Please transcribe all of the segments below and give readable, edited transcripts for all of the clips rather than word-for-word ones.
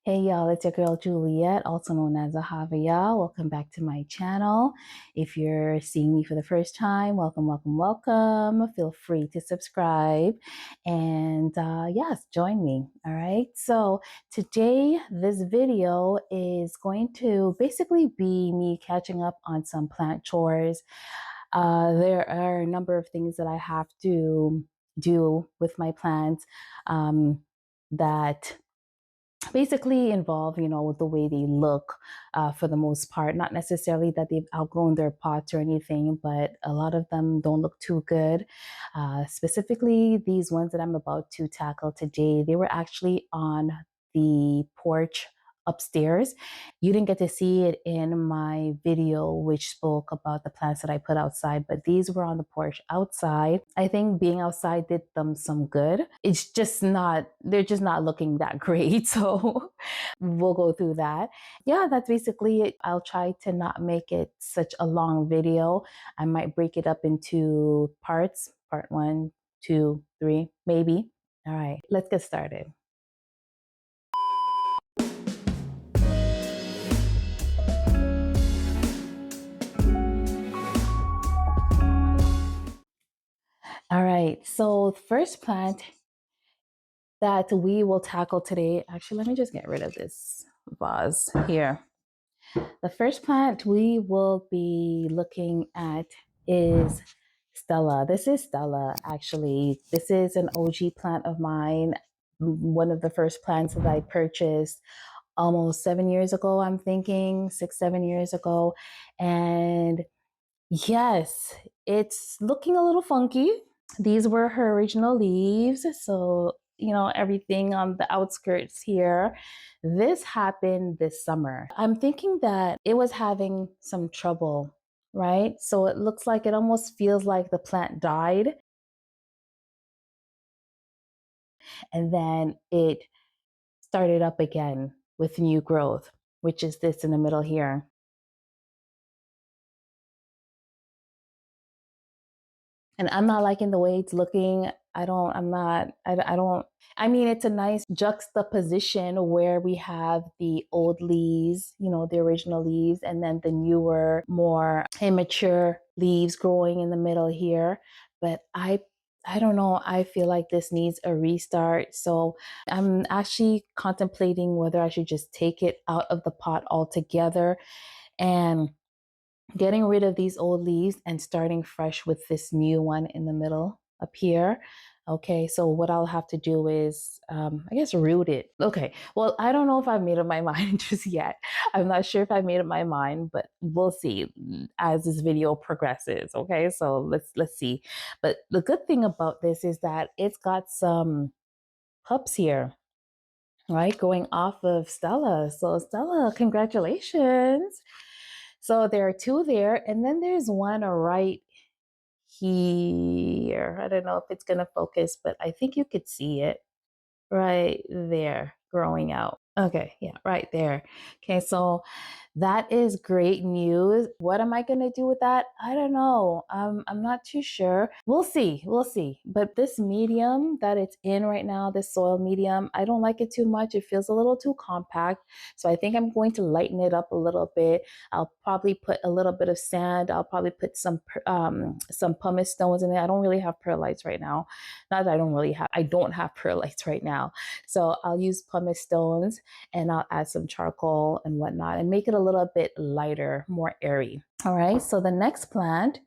Hey y'all, it's your girl Juliet, also known as Ahavia. Welcome back to my channel. If you're seeing me for the first time, welcome, welcome, welcome. Feel free to subscribe and yes, join me. All right. So today, this video is going to basically be me catching up on some plant chores. There are a number of things that I have to do with my plants that basically involve, with the way they look for the most part. Not necessarily that they've outgrown their pots or anything, but a lot of them don't look too good. Specifically, these ones that I'm about to tackle today, they were actually on the porch upstairs. You didn't get to see it in my video, which spoke about the plants that I put outside, but these were on the porch outside. I think being outside did them some good. It's just not, they're just not looking that great. So we'll go through that. Yeah, that's basically it. I'll try to not make it such a long video. I might break it up into parts, part 1, 2, 3, maybe. All right, let's get started. All right, so the first plant that we will tackle today, actually, let me just get rid of this vase here. The first plant we will be looking at is Stella. This is Stella, actually. This is an OG plant of mine, one of the first plants that I purchased almost 7 years ago, I'm thinking, 6, 7 years ago. And yes, it's looking a little funky. These were her original leaves. So, everything on the outskirts here. This happened this summer. I'm thinking that it was having some trouble, right? So it looks like it almost feels like the plant died and then it started up again with new growth, which is this in the middle here. And I'm not liking the way it's looking. I mean, it's a nice juxtaposition where we have the old leaves, the original leaves, and then the newer, more immature leaves growing in the middle here. But I don't know. I feel like this needs a restart. So I'm actually contemplating whether I should just take it out of the pot altogether and getting rid of these old leaves and starting fresh with this new one in the middle up here. Okay, so what I'll have to do is, I guess, root it. Okay, well, I don't know if I've made up my mind just yet. I'm not sure if I've made up my mind, but we'll see as this video progresses. Okay, so let's see. But the good thing about this is that it's got some pups here, right, going off of Stella. So Stella, congratulations. So there are two there, and then there's one right here. I don't know if it's going to focus, but I think you could see it right there growing out. Okay, yeah, right there. Okay, so that is great news. What am I going to do with that? I don't know. I'm not too sure. We'll see. We'll see. But this medium that it's in right now, this soil medium, I don't like it too much. It feels a little too compact. So I think I'm going to lighten it up a little bit. I'll probably put a little bit of sand. I'll probably put some pumice stones in there. I don't really have perlites right now. Not that I don't have perlites right now. So I'll use pumice stones and I'll add some charcoal and whatnot and make it a little bit lighter, more airy. All right, so the next plant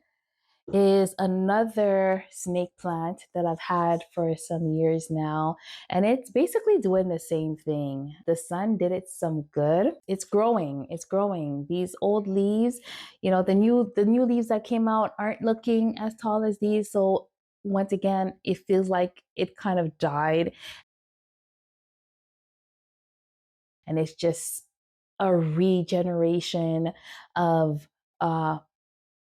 is another snake plant that I've had for some years now. And it's basically doing the same thing. The sun did it some good. It's growing. It's growing. These old leaves, the new leaves that came out aren't looking as tall as these. So once again, it feels like it kind of died. And it's just a regeneration of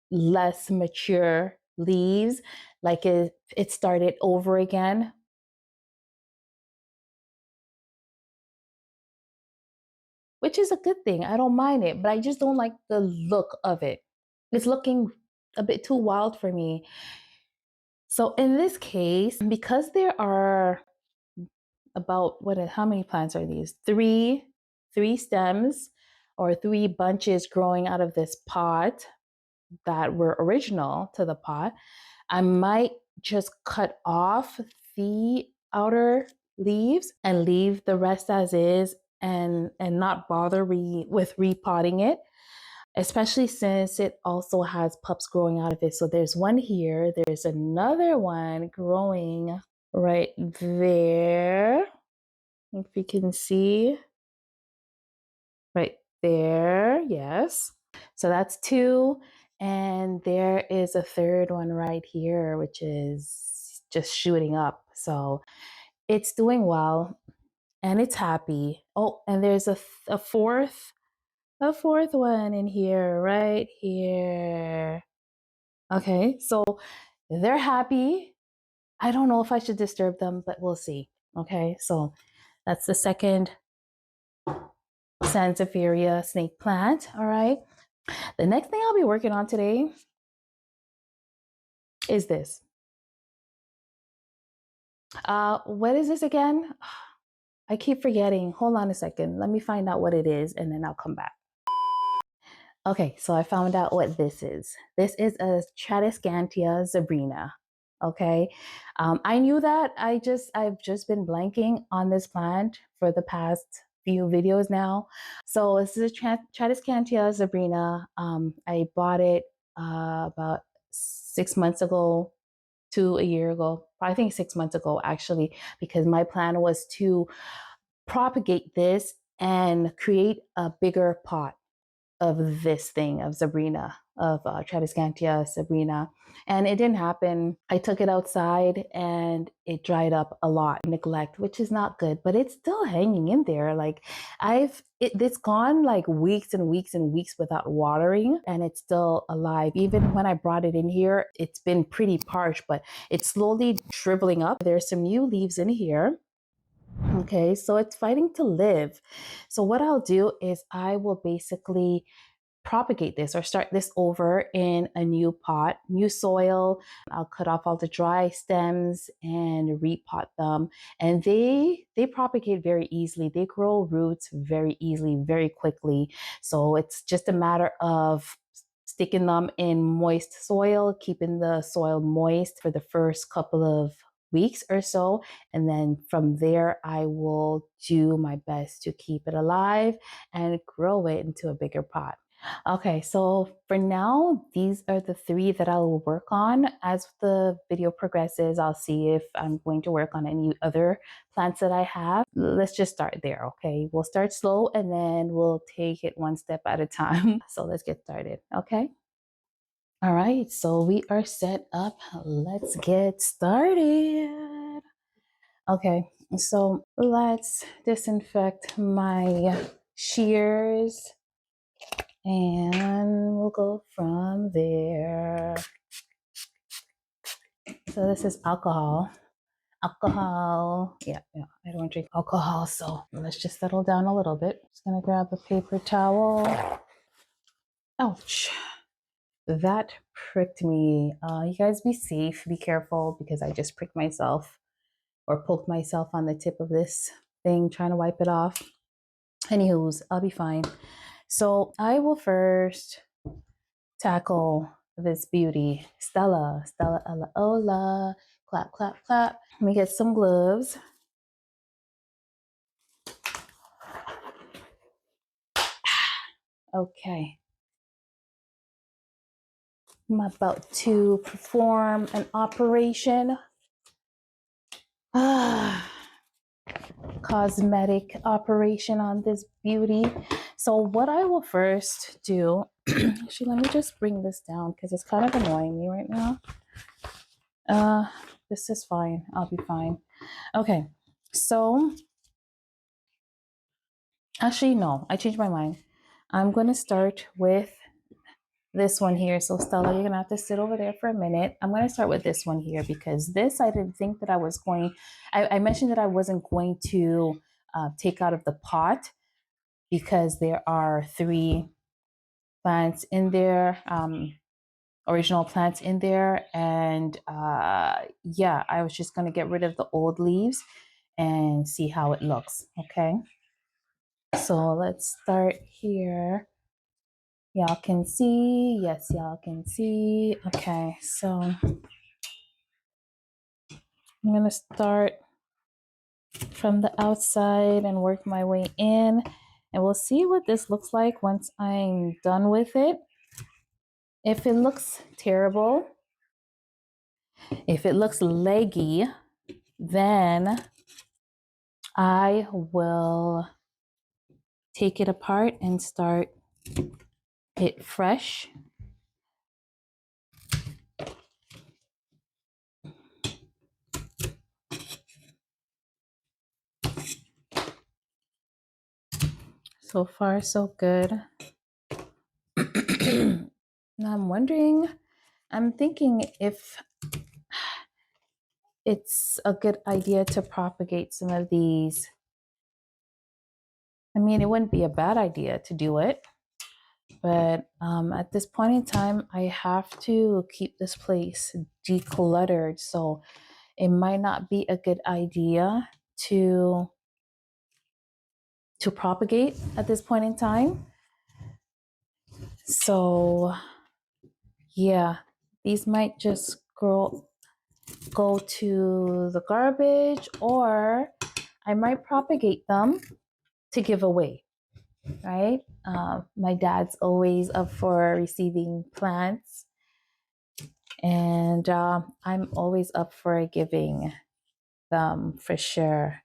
less mature leaves, like it started over again. Which is a good thing. I don't mind it, but I just don't like the look of it. It's looking a bit too wild for me. So in this case, because there are how many plants are these? Three three stems or three bunches growing out of this pot that were original to the pot. I might just cut off the outer leaves and leave the rest as is and not bother with repotting it, especially since it also has pups growing out of it. So there's one here, there's another one growing right there. If you can see right there, yes. So that's two. And there is a third one right here, which is just shooting up. So it's doing well and it's happy. Oh, and there's a fourth one in here, right here. Okay, so they're happy. I don't know if I should disturb them, but we'll see. Okay, so that's the second Sansevieria snake plant. All right. The next thing I'll be working on today is this. What is this again? I keep forgetting. Hold on a second. Let me find out what it is and then I'll come back. Okay, so I found out what this is. This is a Tradescantia zebrina. Okay, I knew that. I've just been blanking on this plant for the past few videos now. So this is a Tradescantia zebrina. I bought it about 6 months ago to a year ago. I think 6 months ago actually, because my plan was to propagate this and create a bigger pot of this thing of Sabrina, of Tradescantia Sabrina. And it didn't happen. I took it outside and it dried up a lot. Neglect, which is not good, but it's still hanging in there. Like it's gone like weeks and weeks and weeks without watering and it's still alive. Even when I brought it in here, it's been pretty parched, but it's slowly shriveling up. There's some new leaves in here. Okay, so it's fighting to live. So what I'll do is I will basically propagate this or start this over in a new pot, new soil. I'll cut off all the dry stems and repot them. And they propagate very easily. They grow roots very easily, very quickly. So it's just a matter of sticking them in moist soil, keeping the soil moist for the first couple of weeks or so. And then from there, I will do my best to keep it alive and grow it into a bigger pot. Okay, so for now, these are the three that I'll work on. As the video progresses, I'll see if I'm going to work on any other plants that I have. Let's just start there, okay? We'll start slow and then we'll take it one step at a time. So let's get started, okay? All right, so we are set up. Let's get started. Okay, so let's disinfect my shears and we'll go from there. So this is alcohol. Yeah, I don't drink alcohol, so let's just settle down a little bit. Just gonna grab a paper towel. Ouch. That pricked me. You guys be safe, be careful, because I just pricked myself or poked myself on the tip of this thing trying to wipe it off. Anywho's, I'll be fine. So I will first tackle this beauty. Stella, Ella, Ola. Clap, clap, clap. Let me get some gloves. Okay. I'm about to perform an operation. Cosmetic operation on this beauty. So what I will first do, actually, let me just bring this down because it's kind of annoying me right now. This is fine. I'll be fine. Okay. So actually, no, I changed my mind. I'm going to start with this one here. So Stella, you're gonna have to sit over there for a minute. I'm gonna start with this one here because this I didn't think that I was going. I mentioned that I wasn't going to take out of the pot because there are three plants in there, original plants in there, and yeah, I was just gonna get rid of the old leaves and see how it looks. Okay. So let's start here. Y'all can see. Yes, y'all can see. Okay, so I'm going to start from the outside and work my way in. And we'll see what this looks like once I'm done with it. If it looks terrible, if it looks leggy, then I will take it apart and start it fresh. So far, so good. Now I'm thinking if it's a good idea to propagate some of these. I mean, it wouldn't be a bad idea to do it, but at this point in time, I have to keep this place decluttered. So it might not be a good idea to propagate at this point in time. So yeah, these might just go to the garbage, or I might propagate them to give away, right? My dad's always up for receiving plants, and I'm always up for giving them for sure.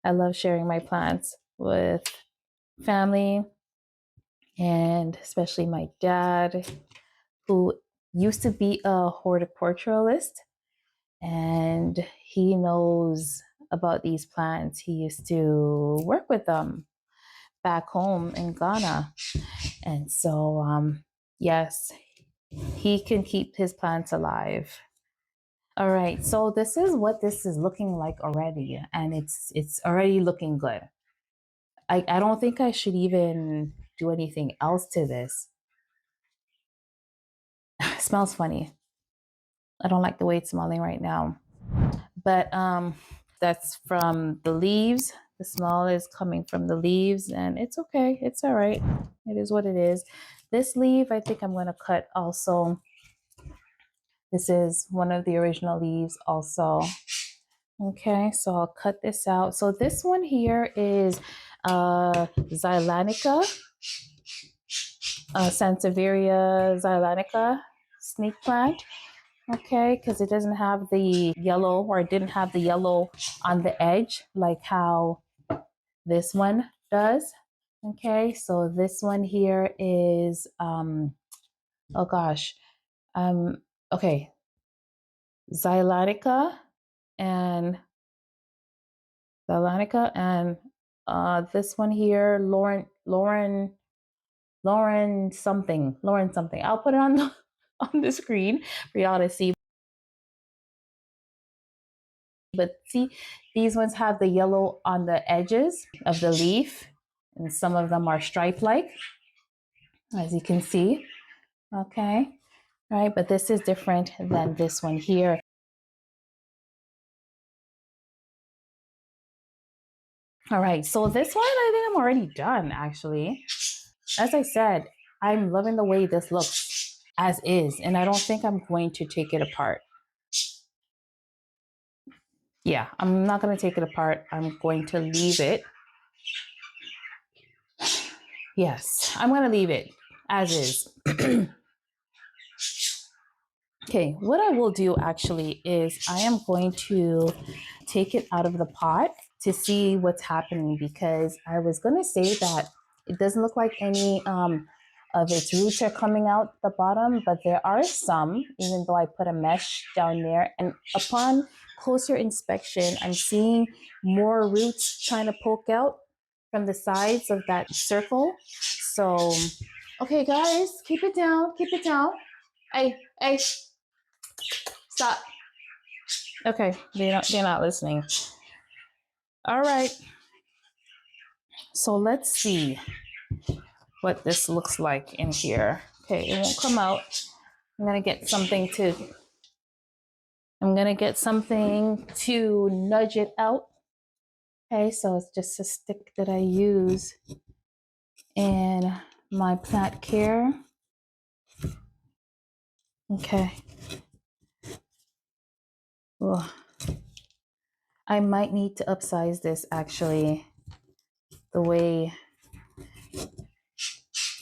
I love sharing my plants with family, and especially my dad, who used to be a horticulturalist, and he knows about these plants. He used to work with them back home in Ghana. And so, yes, he can keep his plants alive. All right, so this is what this is looking like already, and it's already looking good. I don't think I should even do anything else to this. It smells funny. I don't like the way it's smelling right now. But that's from the leaves. The smell is coming from the leaves, and it's okay. It's all right. It is what it is. This leaf, I think I'm going to cut also. This is one of the original leaves also. Okay, so I'll cut this out. So this one here is Xylanica, Sansevieria Xylanica snake plant. Okay, because it doesn't have the yellow, or it didn't have the yellow on the edge like how this one does. Okay, so this one here is oh gosh, okay, Xylonica and this one here, Lauren something. I'll put it on the on the screen for y'all to see. But see, these ones have the yellow on the edges of the leaf, and some of them are stripe-like, as you can see. Okay, right, but this is different than this one here. All right, so this one, I think I'm already done, actually. As I said, I'm loving the way this looks as is, and I don't think I'm going to take it apart. Yeah, I'm not going to take it apart. I'm going to leave it. Yes, I'm going to leave it as is. Okay, what I will do actually is I am going to take it out of the pot to see what's happening, because I was going to say that it doesn't look like any of its roots are coming out the bottom, but there are some, even though I put a mesh down there. And upon closer inspection, I'm seeing more roots trying to poke out from the sides of that circle. So, okay, guys, keep it down, keep it down. Hey, stop. Okay, they're not listening. All right. So let's see what this looks like in here. Okay, it won't come out. I'm gonna get something to nudge it out. Okay, so it's just a stick that I use in my plant care. Okay. Ugh. I might need to upsize this actually. The way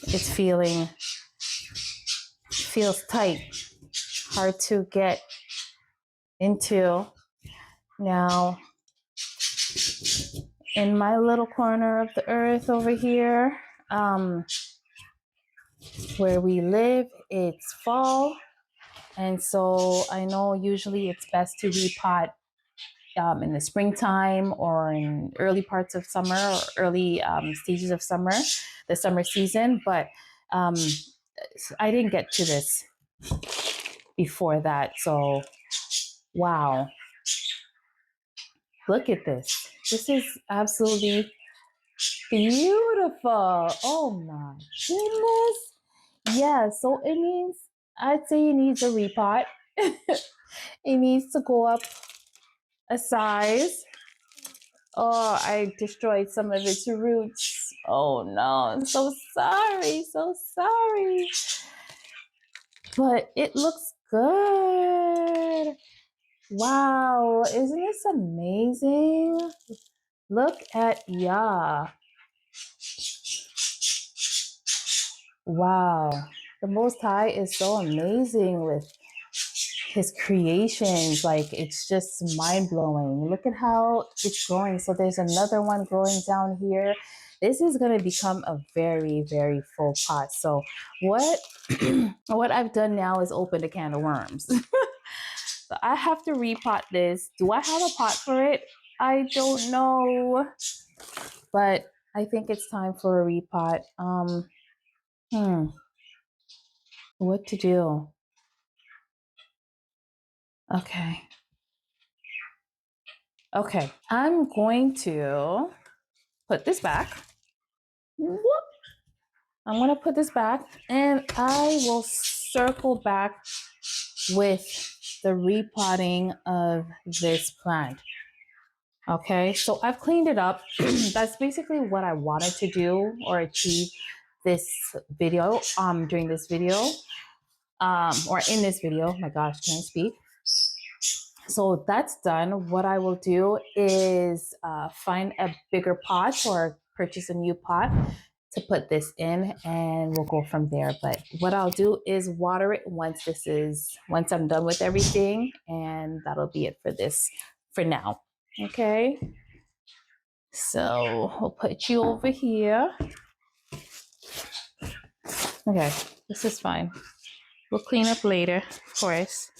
it's feels tight, hard to get into. Now, in my little corner of the earth over here, where we live, it's fall. And so I know usually it's best to repot in the springtime or in early parts of summer or early stages of summer, the summer season. But I didn't get to this before that. So, wow. Look at this. This is absolutely beautiful. Oh my goodness. Yeah, so it means, I'd say it needs a repot. It needs to go up a size. Oh, I destroyed some of its roots. Oh no, I'm so sorry, so sorry. But it looks good. Wow, isn't this amazing? Look at Wow, the Most High is so amazing with his creations. Like, it's just mind blowing. Look at how it's growing. So there's another one growing down here. This is going to become a very, very full pot. So what what I've done now is opened a can of worms. So I have to repot this. Do I have a pot for it? I don't know, but I think it's time for a repot. What to do? Okay. Okay, I'm going to put this back. Whoop. I'm going to put this back and I will circle back with the repotting of this plant. Okay, so I've cleaned it up. That's basically what I wanted to do or achieve this video, during this video, or in this video. My gosh, can I speak? So that's done. What I will do is find a bigger pot or purchase a new pot to put this in, and we'll go from there. But what I'll do is water it once I'm done with everything, and that'll be it for this for now. Okay. So we'll put you over here. Okay, this is fine. We'll clean up later, of course.